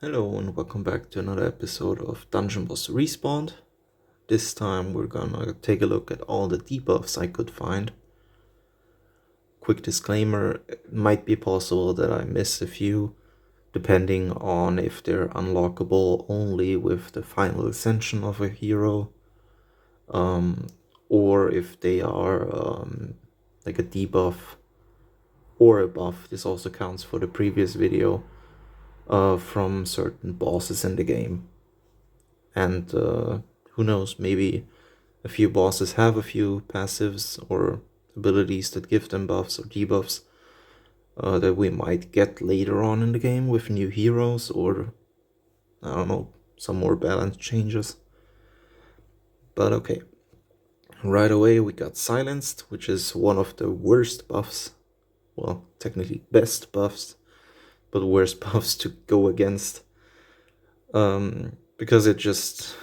Hello and welcome back to another episode of Dungeon Boss Respawned. This time we're gonna take a look at all the debuffs I could find. Quick disclaimer, it might be possible that I miss a few, depending on if they're unlockable only with the final ascension of a hero, or if they are like a debuff or a buff. This also counts for the previous video. From certain bosses in the game. And who knows, maybe a few bosses have a few passives or abilities that give them buffs or debuffs that we might get later on in the game with new heroes or, I don't know, some more balance changes. But okay, right away we got Silenced, which is one of the worst buffs. Well, technically best buffs, but worst buffs to go against. Because it just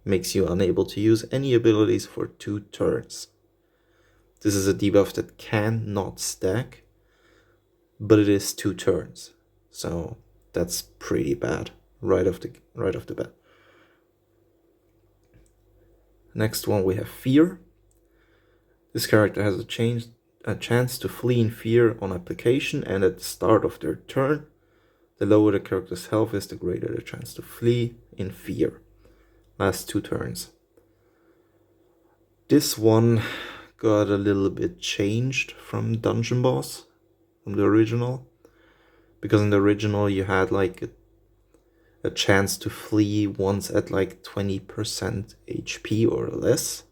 makes you unable to use any abilities for 2 turns. This is a debuff that cannot stack, but it is 2 turns, so that's pretty bad right off the bat. Next one we have Fear. This character has a chance to flee in fear on application and at the start of their turn. The lower the character's health is, the greater the chance to flee in fear. Last 2 turns. This one got a little bit changed from Dungeon Boss, from the original. Because in the original you had like a chance to flee once at like 20% HP or less.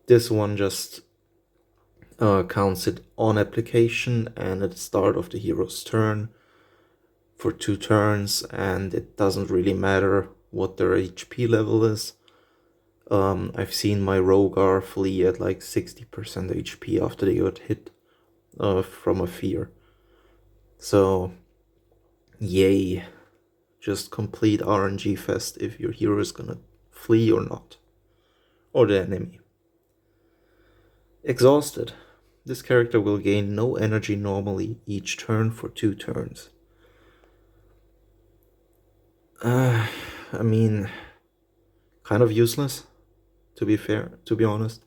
This one just counts it on application and at the start of the hero's turn for 2 turns, and it doesn't really matter what their HP level is. I've seen my Rogar flee at like 60% HP after they got hit from a fear. So, yay. Just complete RNG fest if your hero is gonna flee or not. Or the enemy. Exhausted. This character will gain no energy normally each turn for 2 turns. I mean, kind of useless, to be honest.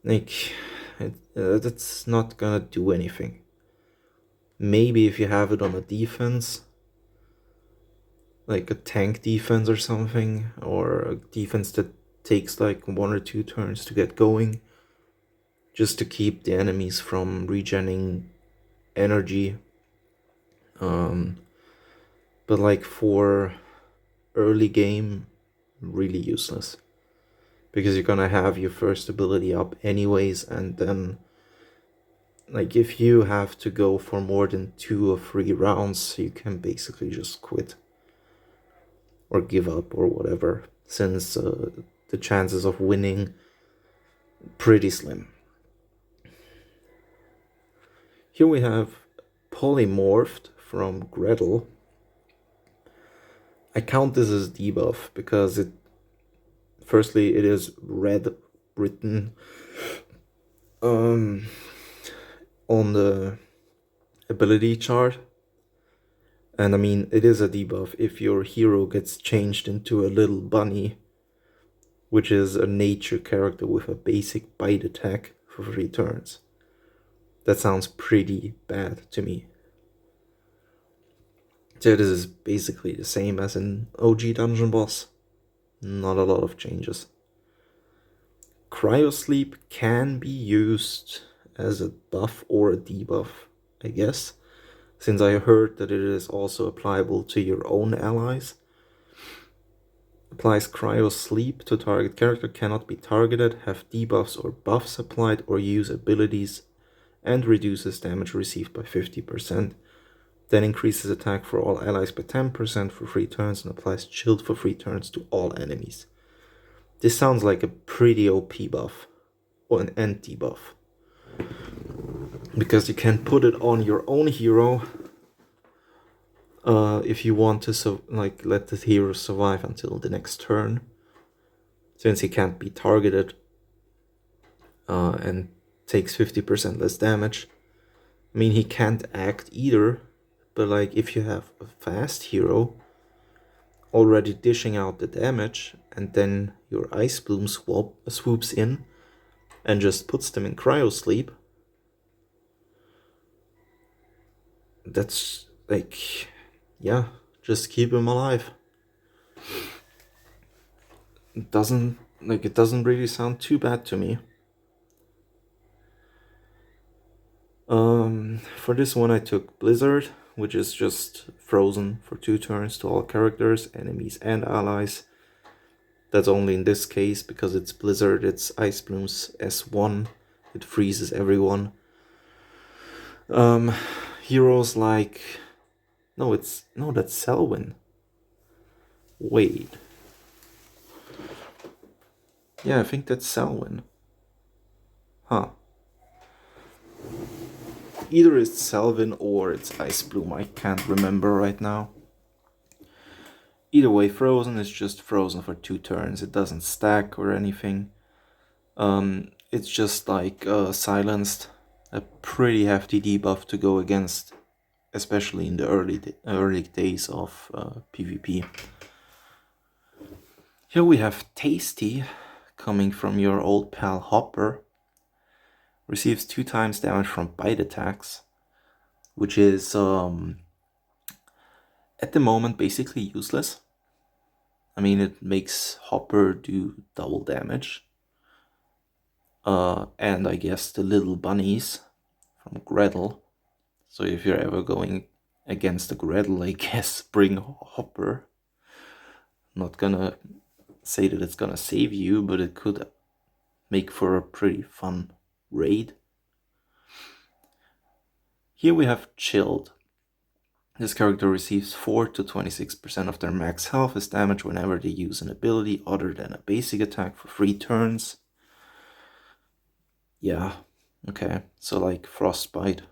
Like, that's not gonna do anything. Maybe if you have it on a defense, like a tank defense or something, or a defense that takes like 1 or 2 turns to get going, just to keep the enemies from regenerating energy. But like for early game, really useless. Because you're gonna have your first ability up anyways, and then like if you have to go for more than 2 or 3 rounds, you can basically just quit. Or give up or whatever, since the chances of winning pretty slim. Here we have Polymorphed from Gretel. I count this as debuff because firstly it is red written on the ability chart. And I mean, it is a debuff if your hero gets changed into a little bunny, which is a nature character with a basic bite attack for 3 turns. That sounds pretty bad to me. So this is basically the same as an OG Dungeon Boss. Not a lot of changes. Cryosleep can be used as a buff or a debuff, I guess, since I heard that it is also applicable to your own allies. Applies Cryosleep to target character, cannot be targeted, have debuffs or buffs applied, or use abilities, and reduces damage received by 50%. Then increases attack for all allies by 10% for 3 turns and applies shield for 3 turns to all enemies. This sounds like a pretty OP buff, or an anti-buff. Because you can put it on your own hero if you want to let the hero survive until the next turn, since he can't be targeted and takes 50% less damage. I mean, he can't act either, but like if you have a fast hero already dishing out the damage, and then your Ice Bloom swoops in and just puts them in cryo sleep, that's like, yeah, just keep him alive. It doesn't really sound too bad to me. For this one I took Blizzard, which is just frozen for 2 turns to all characters, enemies and allies. That's only in this case because it's Blizzard, it's Ice Bloom's S1, it freezes everyone. Heroes like... No, that's Selwyn. Wait. Yeah, I think that's Selwyn. Huh. Either it's Selwyn or it's Ice Bloom, I can't remember right now. Either way, frozen is just frozen for 2 turns. It doesn't stack or anything. It's just like silenced. A pretty hefty debuff to go against, especially in the early days of PvP. Here we have Tasty, coming from your old pal Hopper. Receives 2 times damage from bite attacks, which is at the moment basically useless. I mean, it makes Hopper do double damage. And I guess the little bunnies from Gretel. So if you're ever going against a Gretel, I guess bring Hopper. Not gonna say that it's gonna save you, but it could make for a pretty fun raid. Here we have Chilled. This character receives 4 to 26% of their max health as damage whenever they use an ability other than a basic attack for 3 turns. Yeah, okay, so like Frostbite,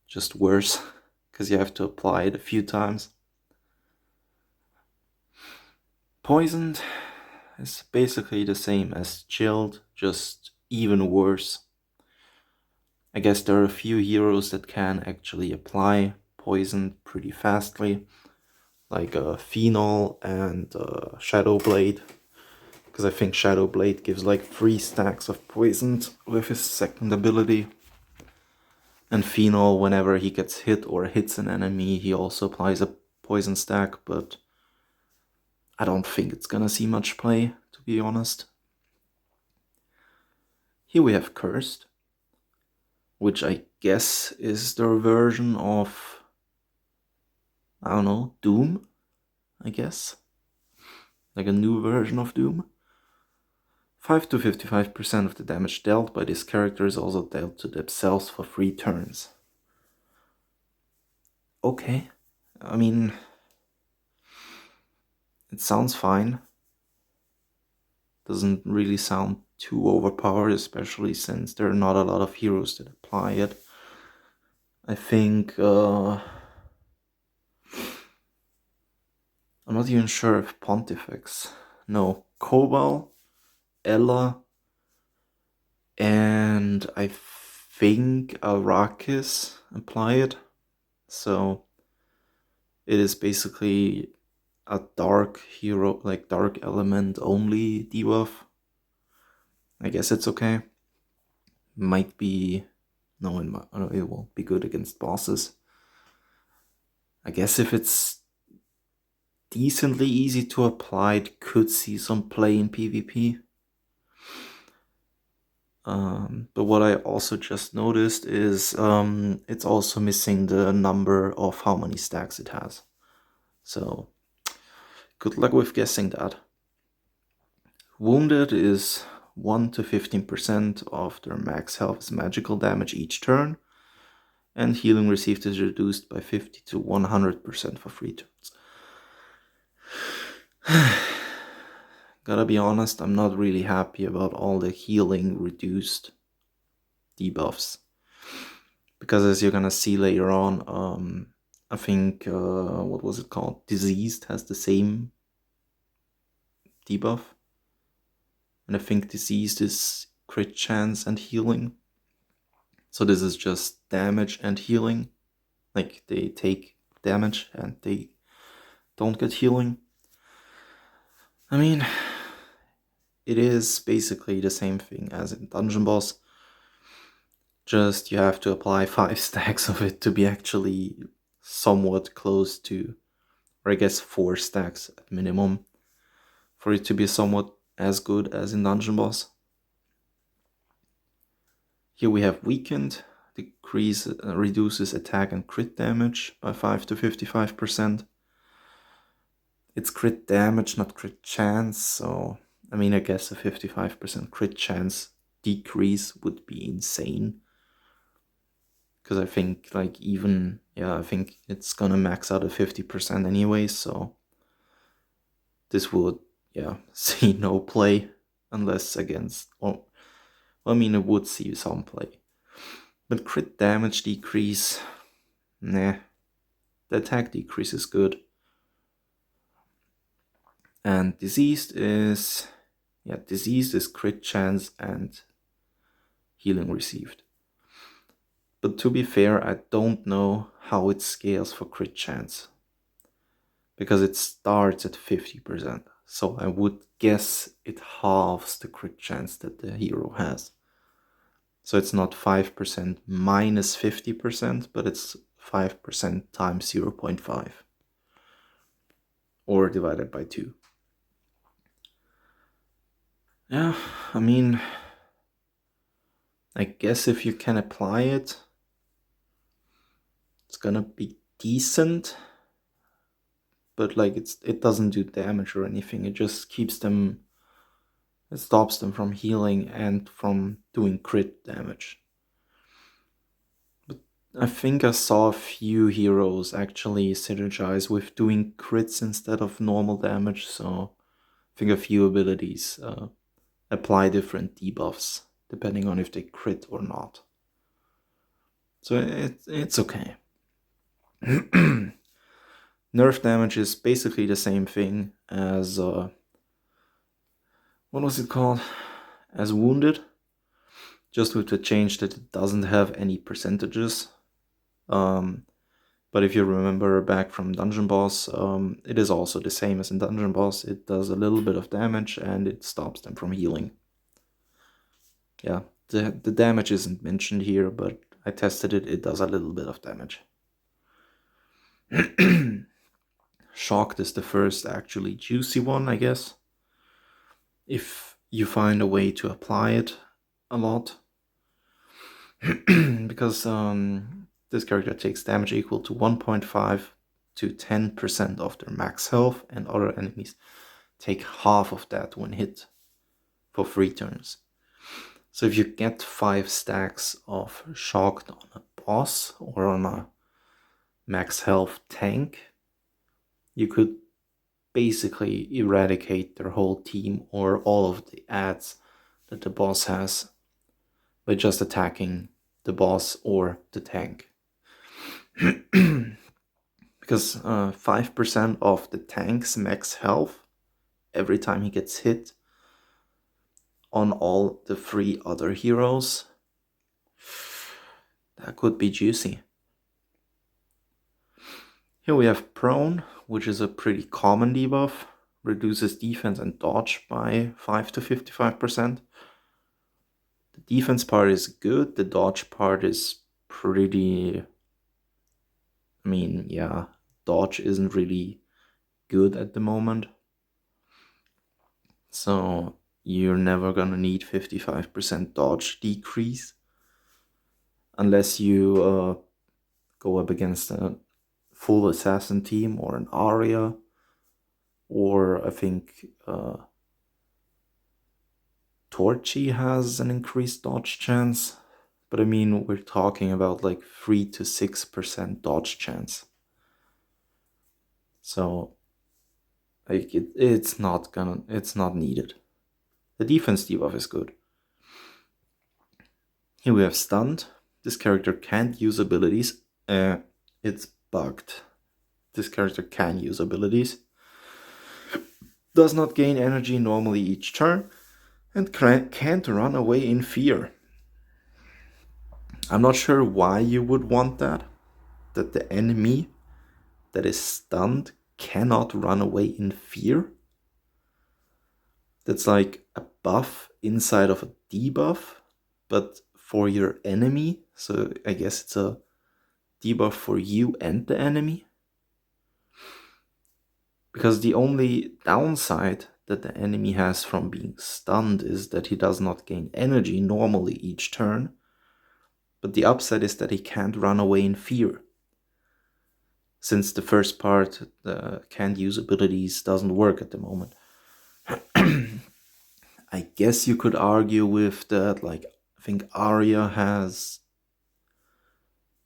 just worse, because you have to apply it a few times. Poisoned is basically the same as Chilled, just even worse. I guess there are a few heroes that can actually apply poison pretty fastly, like Phenol and Shadowblade, because I think Shadowblade gives like 3 stacks of poisoned with his second ability. And Phenol, whenever he gets hit or hits an enemy, he also applies a poison stack, but I don't think it's gonna see much play, to be honest. Here we have Cursed, which I guess is their version of, I don't know, Doom, I guess. Like a new version of Doom. 5 to 55% of the damage dealt by this character is also dealt to themselves for 3 turns. Okay, I mean, it sounds fine. Doesn't really sound too overpowered, especially since there are not a lot of heroes that apply it. I think I'm not even sure if Pontifex. No, Cobal, Ella, and I think Arrakis apply it. So it is basically a dark hero, like dark element only debuff. I guess it's okay. Might be... No, it won't be good against bosses. I guess if it's decently easy to apply, it could see some play in PvP. But what I also just noticed is it's also missing the number of how many stacks it has. So good luck with guessing that. Wounded is 1 to 15% of their max health as magical damage each turn, and healing received is reduced by 50 to 100% for 3 turns. Gotta be honest, I'm not really happy about all the healing reduced debuffs, because as you're gonna see later on, I think, what was it called? Diseased has the same debuff. And I think Diseased is crit chance and healing. So this is just damage and healing. Like they take damage and they don't get healing. I mean, it is basically the same thing as in Dungeon Boss. Just you have to apply 5 stacks of it to be actually somewhat close to, or I guess 4 stacks at minimum, for it to be somewhat as good as in Dungeon Boss. Here we have Weakened, reduces attack and crit damage by 5 to 55%. It's crit damage, not crit chance, so I mean, I guess a 55% crit chance decrease would be insane. Because I think, like, I think it's gonna max out at 50% anyway, so this would, see no play unless against, well, I mean, it would see some play. But crit damage decrease, nah. The attack decrease is good. And diseased is crit chance and healing received. But to be fair, I don't know how it scales for crit chance, because it starts at 50%. So I would guess it halves the crit chance that the hero has. So it's not 5% minus 50%, but it's 5% times 0.5. Or divided by 2. Yeah, I mean, I guess if you can apply it, it's gonna be decent. But like it doesn't do damage or anything. It just keeps them, it stops them from healing and from doing crit damage. But I think I saw a few heroes actually synergize with doing crits instead of normal damage, so I think a few abilities apply different debuffs depending on if they crit or not. So it's okay. Nerf damage is basically the same thing as what was it called? As Wounded, just with the change that it doesn't have any percentages. But if you remember back from Dungeon Boss, it is also the same as in Dungeon Boss. It does a little bit of damage and it stops them from healing. Yeah, the damage isn't mentioned here, but I tested it. It does a little bit of damage. Shocked is the first actually juicy one, I guess. If you find a way to apply it a lot. Because this character takes damage equal to 1.5 to 10% of their max health, and other enemies take half of that when hit for 3 turns. So if you get 5 stacks of Shocked on a boss or on a max health tank, you could basically eradicate their whole team or all of the ads that the boss has by just attacking the boss or the tank. Because 5% of the tank's max health every time he gets hit on all the 3 other heroes, that could be juicy. Here we have Prone, which is a pretty common debuff. Reduces defense and dodge by 5 to 55%. The defense part is good, the dodge part is pretty... I mean, yeah, dodge isn't really good at the moment. So you're never gonna need 55% dodge decrease unless you go up against a full assassin team or an Aria, or I think Torchy has an increased dodge chance. But I mean, we're talking about like 3 to 6% dodge chance. So like it's not needed. The defense debuff is good. Here we have Stunned. This character can't use abilities. It's bugged. This character can use abilities. Does not gain energy normally each turn. And can't run away in fear. I'm not sure why you would want that the enemy that is stunned cannot run away in fear. That's like a buff inside of a debuff, but for your enemy. So I guess it's a debuff for you and the enemy. Because the only downside that the enemy has from being stunned is that he does not gain energy normally each turn. But the upside is that he can't run away in fear. Since the first part, the can't use abilities, doesn't work at the moment. I guess you could argue with that, like, I think Arya has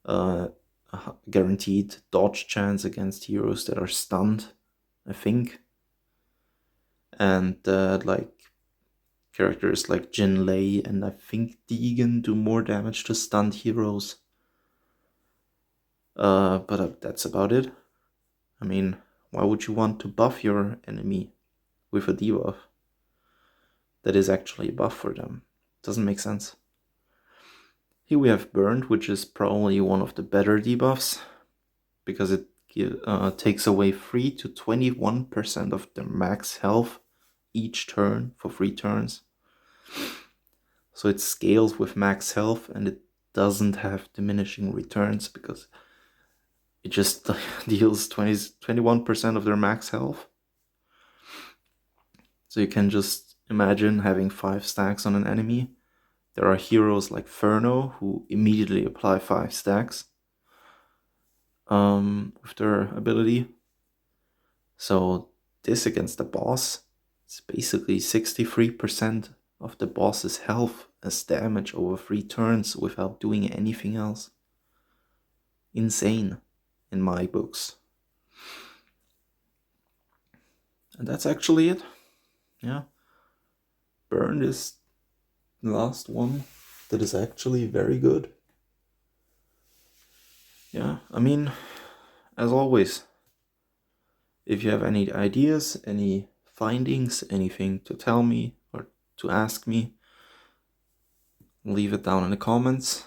a guaranteed dodge chance against heroes that are stunned, I think. And like characters like Jin Lei and I think Deegan do more damage to stunned heroes. But that's about it. I mean, why would you want to buff your enemy with a debuff that is actually a buff for them? Doesn't make sense. Here we have Burned, which is probably one of the better debuffs because it takes away 3 to 21% of their max health each turn for 3 turns. So it scales with max health and it doesn't have diminishing returns because it just deals 21% of their max health. So you can just imagine having 5 stacks on an enemy. There are heroes like Furno who immediately apply 5 stacks with their ability. So this against the boss, it's basically 63% of the boss's health as damage over 3 turns without doing anything else. Insane in my books. And that's actually it. Yeah. Burned is the last one that is actually very good. Yeah, I mean, as always, if you have any ideas, any findings, anything to tell me or to ask me, leave it down in the comments.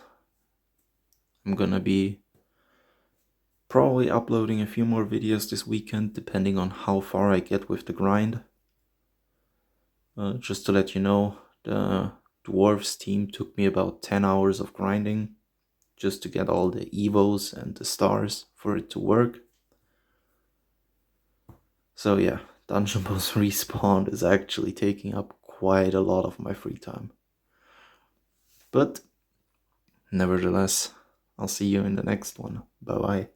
I'm gonna be probably uploading a few more videos this weekend, depending on how far I get with the grind. Just to let you know, the Dwarves team took me about 10 hours of grinding just to get all the evos and the stars for it to work. So yeah, Dungeon Boss Respawn is actually taking up quite a lot of my free time. But nevertheless, I'll see you in the next one. Bye bye.